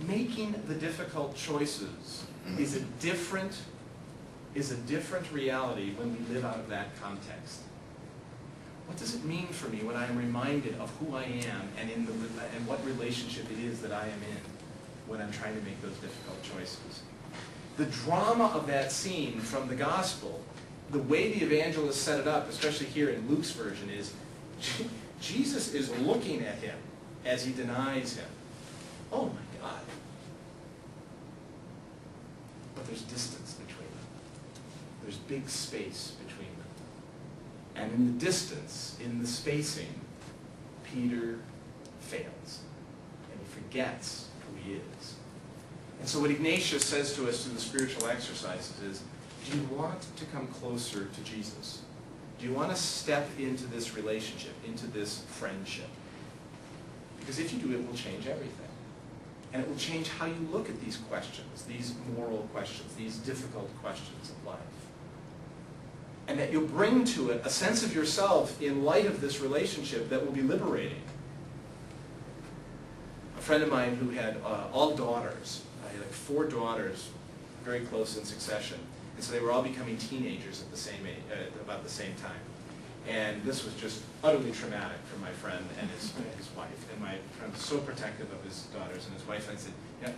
making the difficult choices is a different reality when we live out of that context. What does it mean for me when I am reminded of who I am and what relationship it is that I am in when I'm trying to make those difficult choices? The drama of that scene from the gospel, the way the evangelist set it up, especially here in Luke's version, is Jesus is looking at him as he denies him. Oh my God. But there's distance between them. There's big space between them. And in the distance, in the spacing, Peter fails. And he forgets who he is. And so what Ignatius says to us through the spiritual exercises is, do you want to come closer to Jesus? Do you want to step into this relationship, into this friendship? Because if you do, it will change everything. And it will change how you look at these questions, these moral questions, these difficult questions of life. And that you'll bring to it a sense of yourself in light of this relationship that will be liberating. A friend of mine who had all daughters, I had like 4 daughters, very close in succession. And so they were all becoming teenagers at the same age, about the same time. And this was just utterly traumatic for my friend and his wife. And my friend was so protective of his daughters and his wife. And I said, you know,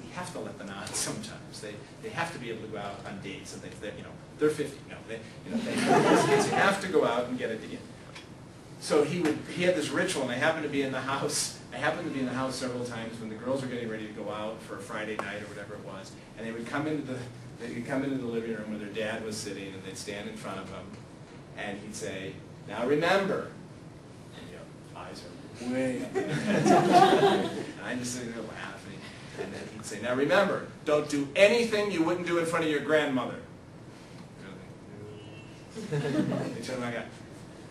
we have to let them out sometimes. They have to be able to go out on dates and things. That, you know, they're 50. No, these kids have to go out and get a date. So he had this ritual, and I happened to be in the house. I happened to be in the house several times when the girls were getting ready to go out for a Friday night or whatever it was. And they would come into the living room where their dad was sitting, and they'd stand in front of him, and he'd say, "Now remember," and eyes are way up. And I'm just sitting there laughing, and then he'd say, "Now remember, don't do anything you wouldn't do in front of your grandmother."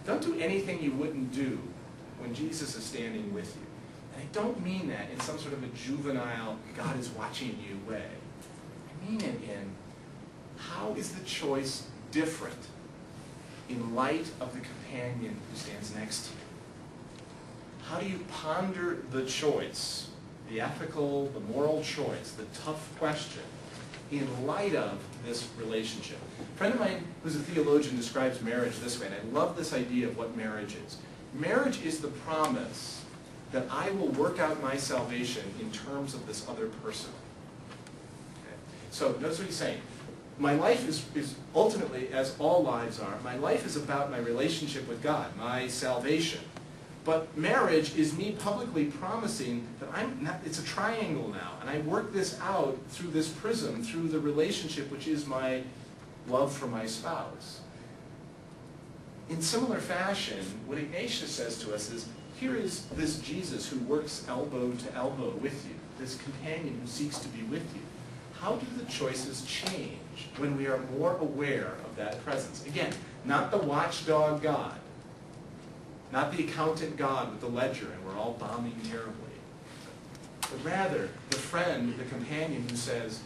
Don't do anything you wouldn't do when Jesus is standing with you. And I don't mean that in some sort of a juvenile, God is watching you way. I mean it in, how is the choice different in light of the companion who stands next to you? How do you ponder the choice, the ethical, the moral choice, the tough question, in light of this relationship? A friend of mine who's a theologian describes marriage this way, and I love this idea of what marriage is. Marriage is the promise that I will work out my salvation in terms of this other person. Okay? So notice what he's saying. My life is ultimately, as all lives are, my life is about my relationship with God, my salvation. But marriage is me publicly promising that it's a triangle now, and I work this out through this prism, through the relationship which is my love for my spouse. In similar fashion, what Ignatius says to us is, here is this Jesus who works elbow to elbow with you, this companion who seeks to be with you. How do the choices change when we are more aware of that presence? Again, not the watchdog God, not the accountant God with the ledger and we're all bombing terribly, but rather the friend, the companion who says,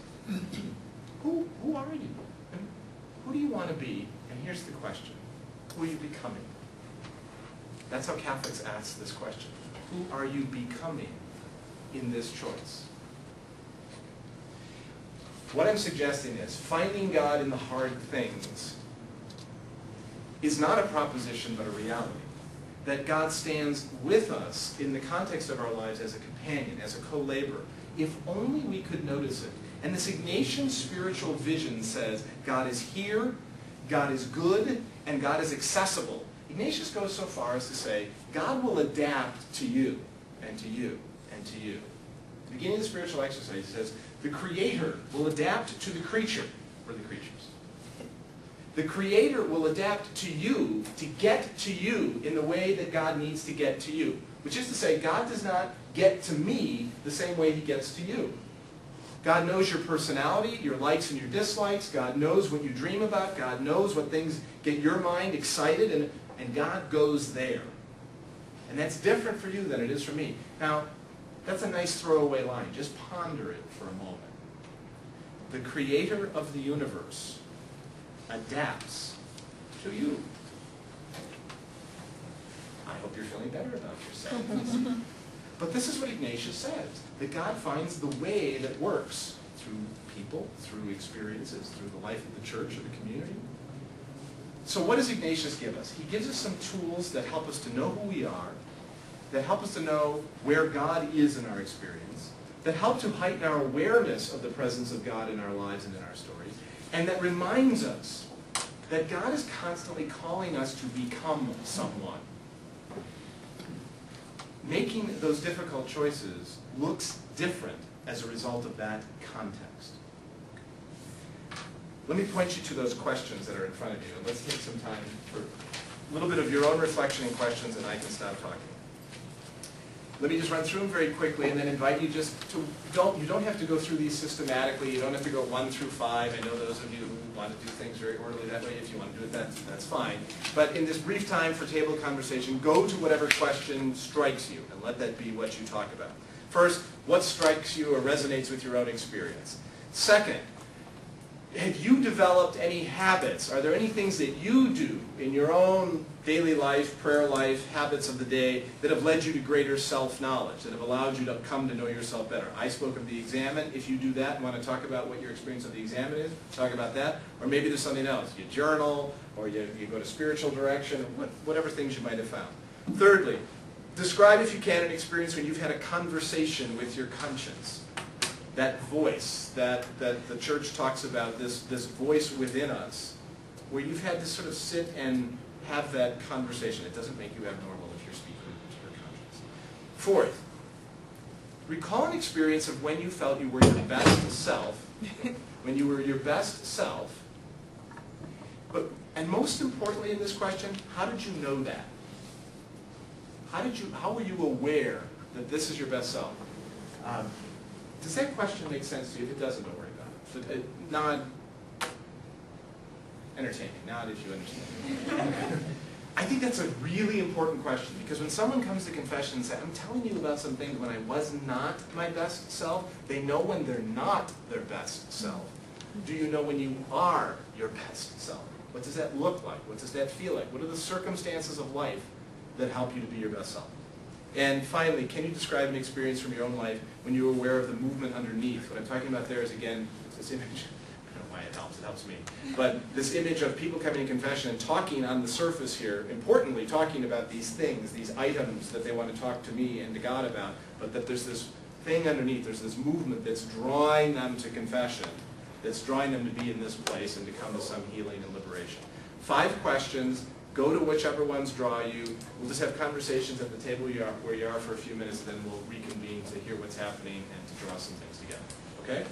who are you? And who do you want to be? And here's the question, who are you becoming? That's how Catholics ask this question. Who are you becoming in this choice? What I'm suggesting is finding God in the hard things is not a proposition but a reality. That God stands with us in the context of our lives as a companion, as a co-laborer, if only we could notice it. And this Ignatian spiritual vision says God is here, God is good, and God is accessible. Ignatius goes so far as to say God will adapt to you, and to you, and to you. At the beginning of the spiritual exercise, he says, the Creator will adapt to the creature, or the creatures. The Creator will adapt to you to get to you in the way that God needs to get to you. Which is to say, God does not get to me the same way he gets to you. God knows your personality, your likes and your dislikes. God knows what you dream about. God knows what things get your mind excited, and God goes there. And that's different for you than it is for me. Now, that's a nice throwaway line. Just ponder it for a moment. The Creator of the universe adapts to you. I hope you're feeling better about yourself. But this is what Ignatius says, that God finds the way that works through people, through experiences, through the life of the church or the community. So what does Ignatius give us? He gives us some tools that help us to know who we are, that help us to know where God is in our experience, that help to heighten our awareness of the presence of God in our lives and in our stories, and that reminds us that God is constantly calling us to become someone. Making those difficult choices looks different as a result of that context. Let me point you to those questions that are in front of you, and let's take some time for a little bit of your own reflection and questions, and I can stop talking. Let me just run through them very quickly and then invite you just to, you don't have to go through these systematically. You don't have to go 1 through 5. I know those of you who want to do things very orderly that way. If you want to do it, that's fine. But in this brief time for table conversation, go to whatever question strikes you and let that be what you talk about. First, what strikes you or resonates with your own experience? Second, have you developed any habits? Are there any things that you do in your own daily life, prayer life, habits of the day that have led you to greater self-knowledge, that have allowed you to come to know yourself better? I spoke of the examen. If you do that and want to talk about what your experience of the examen is, talk about that. Or maybe there's something else. You journal, or you go to spiritual direction, or whatever things you might have found. Thirdly, describe, if you can, an experience when you've had a conversation with your conscience. That voice that the church talks about, this voice within us, where you've had to sort of sit and have that conversation. It doesn't make you abnormal if you're speaking to your conscience. Fourth, recall an experience of when you felt you were your best self, when you were your best self, and most importantly in this question, how did you know that? How were you aware that this is your best self? Does that question make sense to you? If it doesn't, don't worry about it. Nod. Entertaining. Nod if you understand. I think that's a really important question, because when someone comes to confession and says, I'm telling you about some things when I was not my best self, they know when they're not their best self. Do you know when you are your best self? What does that look like? What does that feel like? What are the circumstances of life that help you to be your best self? And finally, can you describe an experience from your own life when you were aware of the movement underneath? What I'm talking about there is, again, this image. I don't know why it helps me. But this image of people coming to confession and talking on the surface here, importantly, talking about these things, these items that they want to talk to me and to God about, but that there's this thing underneath, there's this movement that's drawing them to confession, that's drawing them to be in this place and to come to some healing and liberation. 5 questions. Go to whichever ones draw you. We'll just have conversations at the table where you are for a few minutes, and then we'll reconvene to hear what's happening and to draw some things together. Okay?